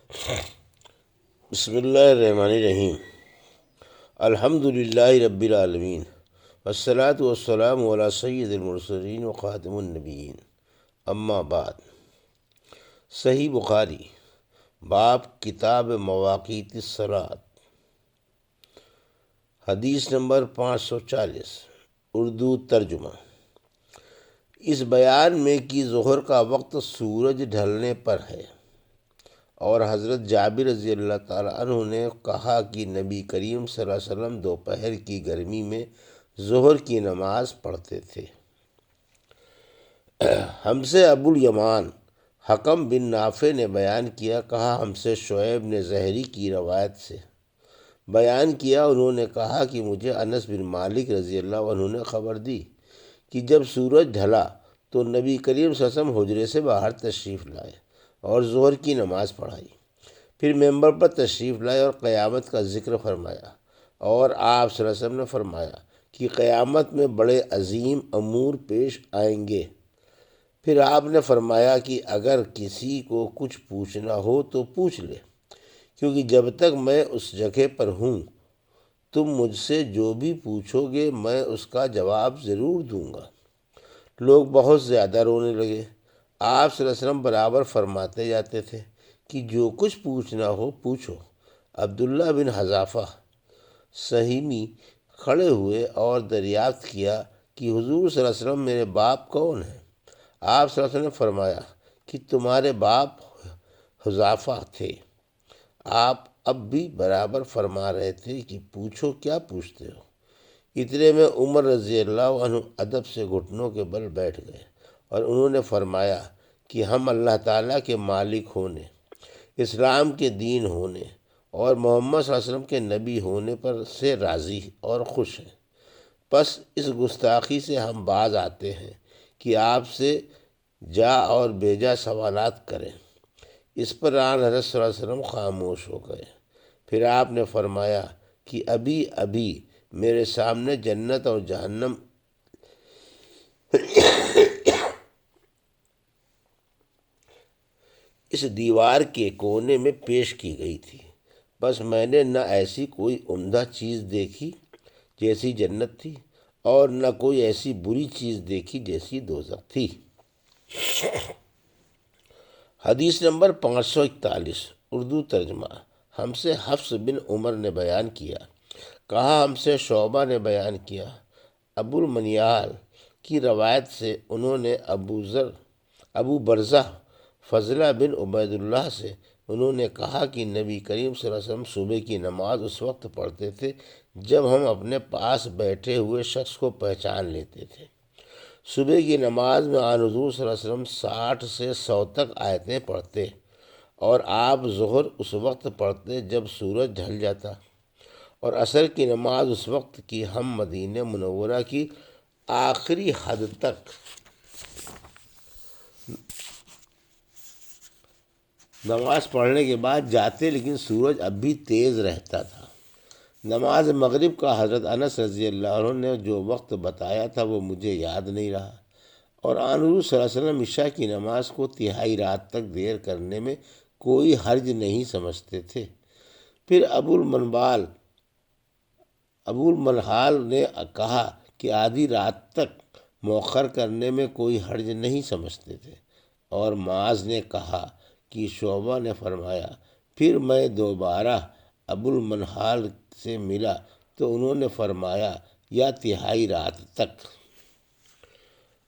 بسم اللہ الرحمن الرحیم۔ الحمد للہ رب العالمین، والصلاة والسلام علی سید المرسلین و خاتم النبیین، اما بعد۔ صحیح بخاری، باب کتاب مواقیت الصلاۃ، حدیث نمبر 540، اردو ترجمہ۔ اس بیان میں کہ ظہر کا وقت سورج ڈھلنے پر ہے، اور حضرت جابر رضی اللہ تعالیٰ عنہ نے کہا کہ نبی کریم صلی اللہ علیہ وسلم دوپہر کی گرمی میں ظہر کی نماز پڑھتے تھے۔ ہم سے ابو الیمان حکم بن نافع نے بیان کیا، کہا ہم سے شعیب نے زہری کی روایت سے بیان کیا، انہوں نے کہا کہ مجھے انس بن مالک رضی اللہ عنہ نے خبر دی کہ جب سورج ڈھلا تو نبی کریم صلی اللہ علیہ وسلم حجرے سے باہر تشریف لائے اور ظہر کی نماز پڑھائی، پھر ممبر پر تشریف لائے اور قیامت کا ذکر فرمایا، اور آپ صلی اللہ علیہ وسلم نے فرمایا کہ قیامت میں بڑے عظیم امور پیش آئیں گے۔ پھر آپ نے فرمایا کہ اگر کسی کو کچھ پوچھنا ہو تو پوچھ لے، کیونکہ جب تک میں اس جگہ پر ہوں تم مجھ سے جو بھی پوچھو گے میں اس کا جواب ضرور دوں گا۔ لوگ بہت زیادہ رونے لگے۔ آپ صلی اللہ علیہ وسلم برابر فرماتے جاتے تھے کہ جو کچھ پوچھنا ہو پوچھو۔ عبداللہ بن حذافہ سہمی کھڑے ہوئے اور دریافت کیا کہ حضور صلی اللہ علیہ وسلم میرے باپ کون ہیں؟ آپ صلی اللہ علیہ وسلم نے فرمایا کہ تمہارے باپ حذافہ تھے۔ آپ اب بھی برابر فرما رہے تھے کہ پوچھو، کیا پوچھتے ہو؟ اتنے میں عمر رضی اللہ عنہ ادب سے گھٹنوں کے بل بیٹھ گئے اور انہوں نے فرمایا کہ ہم اللہ تعالیٰ کے مالک ہونے، اسلام کے دین ہونے اور محمد صلی اللہ علیہ وسلم کے نبی ہونے پر سے راضی اور خوش ہیں۔ پس اس گستاخی سے ہم باز آتے ہیں کہ آپ سے جا اور بیجا سوالات کریں۔ اس پر آن حضرت صلی اللہ علیہ وسلم خاموش ہو گئے۔ پھر آپ نے فرمایا کہ ابھی ابھی میرے سامنے جنت اور جہنم اس دیوار کے کونے میں پیش کی گئی تھی، بس میں نے نہ ایسی کوئی عمدہ چیز دیکھی جیسی جنت تھی، اور نہ کوئی ایسی بری چیز دیکھی جیسی دوزخ تھی۔ حدیث نمبر 541، اردو ترجمہ۔ ہم سے حفص بن عمر نے بیان کیا، کہا ہم سے شعبہ نے بیان کیا، ابو المنیال کی روایت سے انہوں نے ابو برزہ فضلہ بن عبید اللہ سے انہوں نے کہا کہ نبی کریم صلی اللہ علیہ وسلم صبح کی نماز اس وقت پڑھتے تھے جب ہم اپنے پاس بیٹھے ہوئے شخص کو پہچان لیتے تھے۔ صبح کی نماز میں آن حضور صلی اللہ علیہ وسلم 60 سے 100 تک آیتیں پڑھتے، اور آپ ظہر اس وقت پڑھتے جب سورج ڈھل جاتا، اور عصر کی نماز اس وقت کی ہم مدینہ منورہ کی آخری حد تک نماز پڑھنے کے بعد جاتے، لیکن سورج اب بھی تیز رہتا تھا۔ نماز مغرب کا حضرت انس رضی اللہ عنہ نے جو وقت بتایا تھا وہ مجھے یاد نہیں رہا، اور آن حضور صلی اللہ علیہ وسلم عشاء کی نماز کو تہائی رات تک دیر کرنے میں کوئی حرج نہیں سمجھتے تھے۔ پھر ابو المنحال نے کہا کہ آدھی رات تک مؤخر کرنے میں کوئی حرج نہیں سمجھتے تھے، اور معاذ نے کہا کہ شعبہ نے فرمایا پھر میں دوبارہ ابو المنحال سے ملا تو انہوں نے فرمایا یا تہائی رات تک۔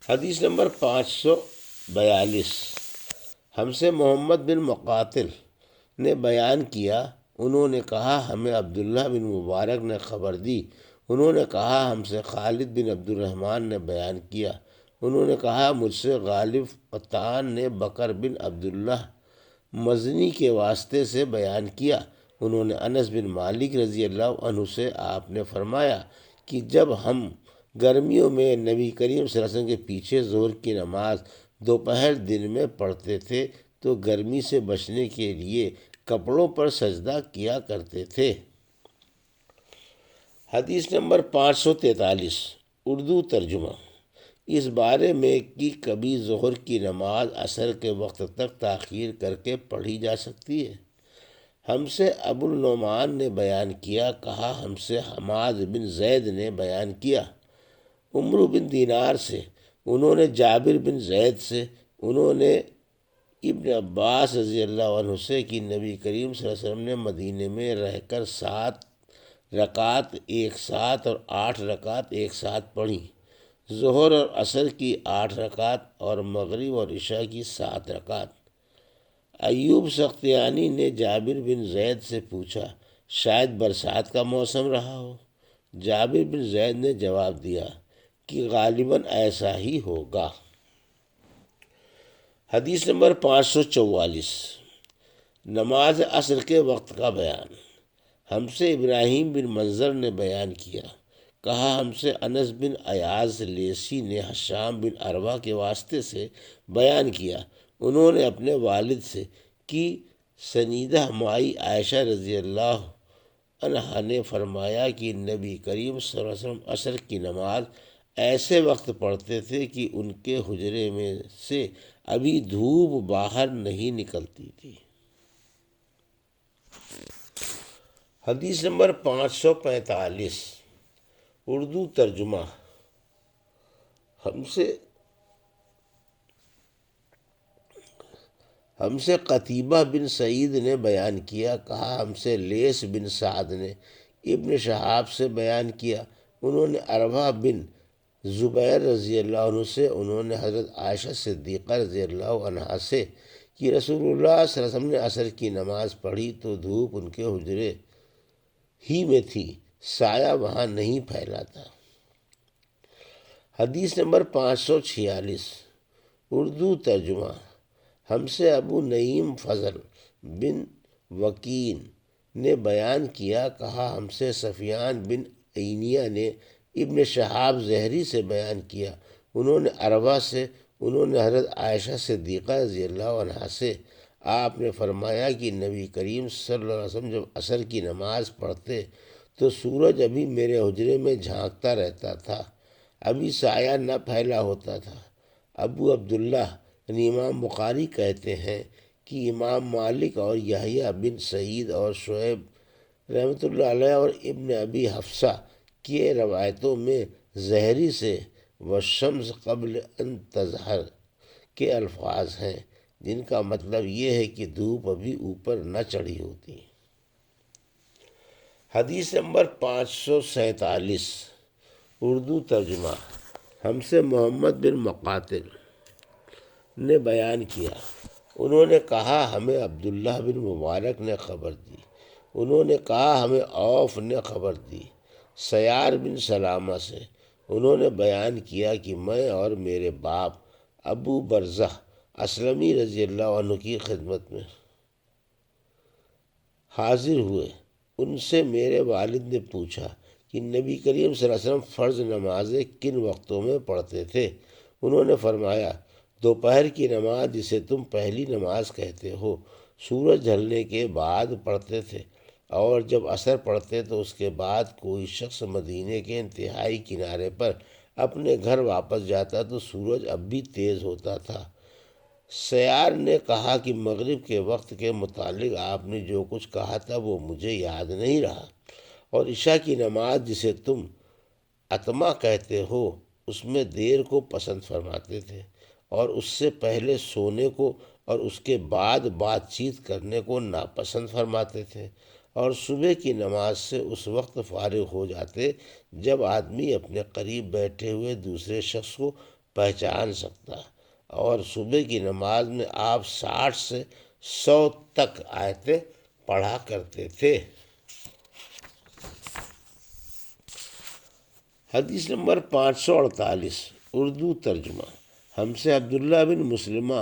حدیث نمبر 542، ہم سے محمد بن مقاتل نے بیان کیا، انہوں نے کہا ہمیں عبداللہ بن مبارک نے خبر دی، انہوں نے کہا ہم سے خالد بن عبد الرحمن نے بیان کیا، انہوں نے کہا مجھ سے غالب قطان نے بکر بن عبداللہ مزنی کے واسطے سے بیان کیا، انہوں نے انس بن مالک رضی اللہ عنہ سے آپ نے فرمایا کہ جب ہم گرمیوں میں نبی کریم صلی اللہ علیہ وسلم کے پیچھے ظہر کی نماز دوپہر دن میں پڑھتے تھے تو گرمی سے بچنے کے لیے کپڑوں پر سجدہ کیا کرتے تھے۔ حدیث نمبر 543، اردو ترجمہ۔ اس بارے میں کہ کبھی ظہر کی نماز عصر کے وقت تک تاخیر کر کے پڑھی جا سکتی ہے، ہم سے ابو النعمان نے بیان کیا، کہا ہم سے حماد بن زید نے بیان کیا عمرو بن دینار سے، انہوں نے جابر بن زید سے، انہوں نے ابن عباس رضی اللہ عنہ سے کہ نبی کریم صلی اللہ علیہ وسلم نے مدینے میں رہ کر 7 رکعت ایک ساتھ اور 8 رکعت ایک ساتھ پڑھیں، ظہر اور عصر کی 8 رکعت اور مغرب اور عشاء کی 7 رکعت۔ ایوب سختیانی نے جابر بن زید سے پوچھا، شاید برسات کا موسم رہا ہو؟ جابر بن زید نے جواب دیا کہ غالباً ایسا ہی ہوگا۔ حدیث نمبر 544، نماز عصر کے وقت کا بیان۔ ہم سے ابراہیم بن منظر نے بیان کیا، کہا ہم سے انس بن ایاز لیسی نے حشام بن عروہ کے واسطے سے بیان کیا، انہوں نے اپنے والد سے کہ سنیدہ مائی عائشہ رضی اللہ عنہا نے فرمایا کہ نبی کریم صلی اللہ علیہ وسلم عصر کی نماز ایسے وقت پڑھتے تھے کہ ان کے حجرے میں سے ابھی دھوپ باہر نہیں نکلتی تھی۔ حدیث نمبر 545، اردو ترجمہ۔ ہم سے قتیبہ بن سعید نے بیان کیا، کہا ہم سے لیث بن سعد نے ابن شہاب سے بیان کیا، انہوں نے عروہ بن زبیر رضی اللہ عنہ سے، انہوں نے حضرت عائشہ صدیقہ رضی اللہ عنہا سے کہ رسول اللہ صلی اللہ علیہ وسلم نے عصر کی نماز پڑھی تو دھوپ ان کے حجرے ہی میں تھی، سایہ وہاں نہیں پھیلا تھا۔ حدیث نمبر 546، اردو ترجمہ۔ ہم سے ابو نعیم فضل بن وکین نے بیان کیا، کہا ہم سے سفیان بن عینیہ نے ابن شہاب زہری سے بیان کیا، انہوں نے عروہ سے، انہوں نے حضرت عائشہ صدیقہ رضی اللہ عنہا سے، آپ نے فرمایا کہ نبی کریم صلی اللہ علیہ وسلم جب عصر کی نماز پڑھتے تو سورج ابھی میرے حجرے میں جھانکتا رہتا تھا، ابھی سایہ نہ پھیلا ہوتا تھا۔ ابو عبداللہ یعنی امام بخاری کہتے ہیں کہ امام مالک اور یحییٰ بن سعید اور شعیب رحمۃ اللہ علیہ اور ابن ابی حفصہ کی روایتوں میں زہری سے والشمس قبل ان تظہر کے الفاظ ہیں، جن کا مطلب یہ ہے کہ دھوپ ابھی اوپر نہ چڑھی ہوتی۔ حدیث نمبر 547، اردو ترجمہ۔ ہم سے محمد بن مقاتل نے بیان کیا، انہوں نے کہا ہمیں عبداللہ بن مبارک نے خبر دی، انہوں نے کہا ہمیں عوف نے خبر دی سیار بن سلامہ سے، انہوں نے بیان کیا کہ میں اور میرے باپ ابو برزہ اسلمی رضی اللہ عنہ کی خدمت میں حاضر ہوئے، ان سے میرے والد نے پوچھا کہ نبی کریم صلی اللہ علیہ وسلم فرض نمازیں کن وقتوں میں پڑھتے تھے؟ انہوں نے فرمایا دوپہر کی نماز جسے تم پہلی نماز کہتے ہو سورج ڈھلنے کے بعد پڑھتے تھے، اور جب عصر پڑھتے تو اس کے بعد کوئی شخص مدینے کے انتہائی کنارے پر اپنے گھر واپس جاتا تو سورج اب بھی تیز ہوتا تھا۔ سیار نے کہا کہ مغرب کے وقت کے متعلق آپ نے جو کچھ کہا تھا وہ مجھے یاد نہیں رہا، اور عشاء کی نماز جسے تم عتمہ کہتے ہو اس میں دیر کو پسند فرماتے تھے، اور اس سے پہلے سونے کو اور اس کے بعد بات چیت کرنے کو ناپسند فرماتے تھے، اور صبح کی نماز سے اس وقت فارغ ہو جاتے جب آدمی اپنے قریب بیٹھے ہوئے دوسرے شخص کو پہچان سکتا، اور صبح کی نماز میں آپ 60 سے 100 تک آیتیں پڑھا کرتے تھے۔ حدیث نمبر 548، اردو ترجمہ۔ ہم سے عبداللہ بن مسلمہ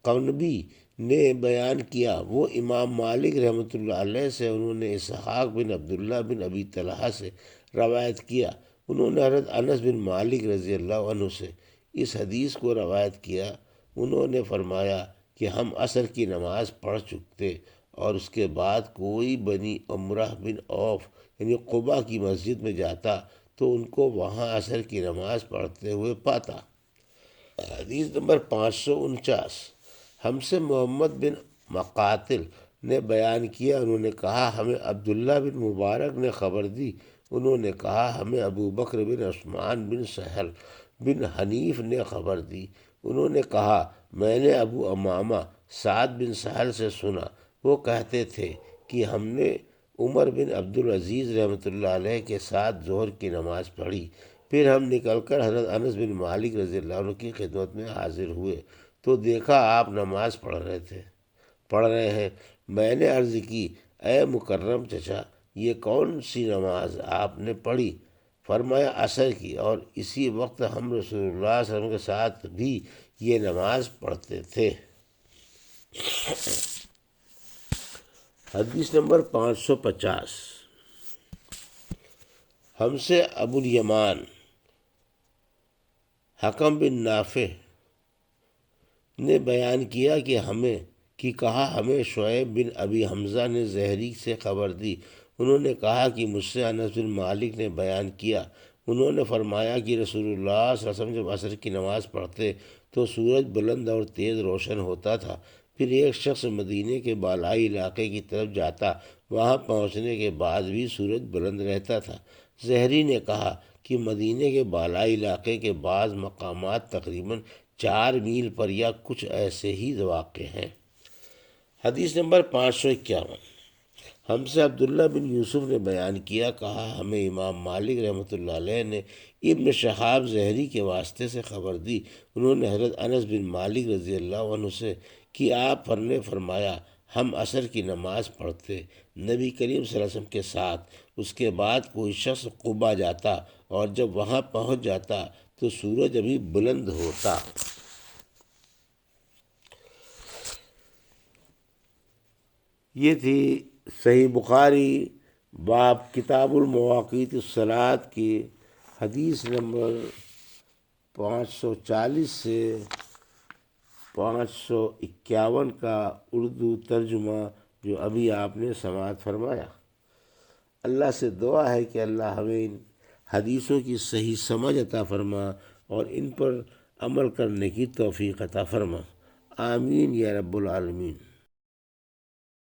قعنبی نے بیان کیا، وہ امام مالک رحمۃ اللہ علیہ سے، انہوں نے اسحاق بن عبداللہ بن ابی طلحہ سے روایت کیا، انہوں نے حضرت انس بن مالک رضی اللہ عنہ سے اس حدیث کو روایت کیا، انہوں نے فرمایا کہ ہم عصر کی نماز پڑھ چکتے اور اس کے بعد کوئی بنی عمرہ بن عوف یعنی قباء کی مسجد میں جاتا تو ان کو وہاں عصر کی نماز پڑھتے ہوئے پاتا۔ حدیث نمبر 549، ہم سے محمد بن مقاتل نے بیان کیا، انہوں نے کہا ہمیں عبداللہ بن مبارک نے خبر دی، انہوں نے کہا ہمیں ابو بکر بن عثمان بن سہل بن حنیف نے خبر دی، انہوں نے کہا میں نے ابو امامہ سعد بن سہل سے سنا، وہ کہتے تھے کہ ہم نے عمر بن عبدالعزیز رحمۃ اللہ علیہ کے ساتھ ظہر کی نماز پڑھی، پھر ہم نکل کر حضرت انس بن مالک رضی اللہ عنہ کی خدمت میں حاضر ہوئے تو دیکھا آپ نماز پڑھ رہے ہیں۔ میں نے عرض کی اے مکرم چچا، یہ کون سی نماز آپ نے پڑھی؟ فرمایا عصر کی، اور اسی وقت ہم رسول اللہ صلی اللہ علیہ وسلم کے ساتھ بھی یہ نماز پڑھتے تھے۔ حدیث نمبر 550۔ ہم سے ابو الیمان حکم بن نافع نے بیان کیا کہ کہا ہمیں شعیب بن ابی حمزہ نے زہری سے خبر دی، انہوں نے کہا کہ مجھ سے انس بن مالک نے بیان کیا، انہوں نے فرمایا کہ رسول اللہ صلی اللہ علیہ وسلم جب عصر کی نماز پڑھتے تو سورج بلند اور تیز روشن ہوتا تھا، پھر ایک شخص مدینے کے بالائی علاقے کی طرف جاتا، وہاں پہنچنے کے بعد بھی سورج بلند رہتا تھا۔ زہری نے کہا کہ مدینے کے بالائی علاقے کے بعض مقامات تقریباً 4 میل پر یا کچھ ایسے ہی واقع ہیں۔ حدیث نمبر 551۔ ہم سے عبداللہ بن یوسف نے بیان کیا، کہا ہمیں امام مالک رحمۃ اللہ علیہ نے ابن شہاب زہری کے واسطے سے خبر دی، انہوں نے حضرت انس بن مالک رضی اللہ عنہ سے کہ آپ نے فرمایا ہم عصر کی نماز پڑھتے نبی کریم صلی اللہ علیہ وسلم کے ساتھ، اس کے بعد کوئی شخص قبا جاتا اور جب وہاں پہنچ جاتا تو سورج ابھی بلند ہوتا۔ یہ تھی صحیح بخاری باب کتاب المواقیت الصلاۃ کی حدیث نمبر 540 سے 551 کا اردو ترجمہ جو ابھی آپ نے سماعت فرمایا۔ اللہ سے دعا ہے کہ اللہ ہمیں ان حدیثوں کی صحیح سمجھ عطا فرما اور ان پر عمل کرنے کی توفیق عطا فرما، آمین یا رب العالمین۔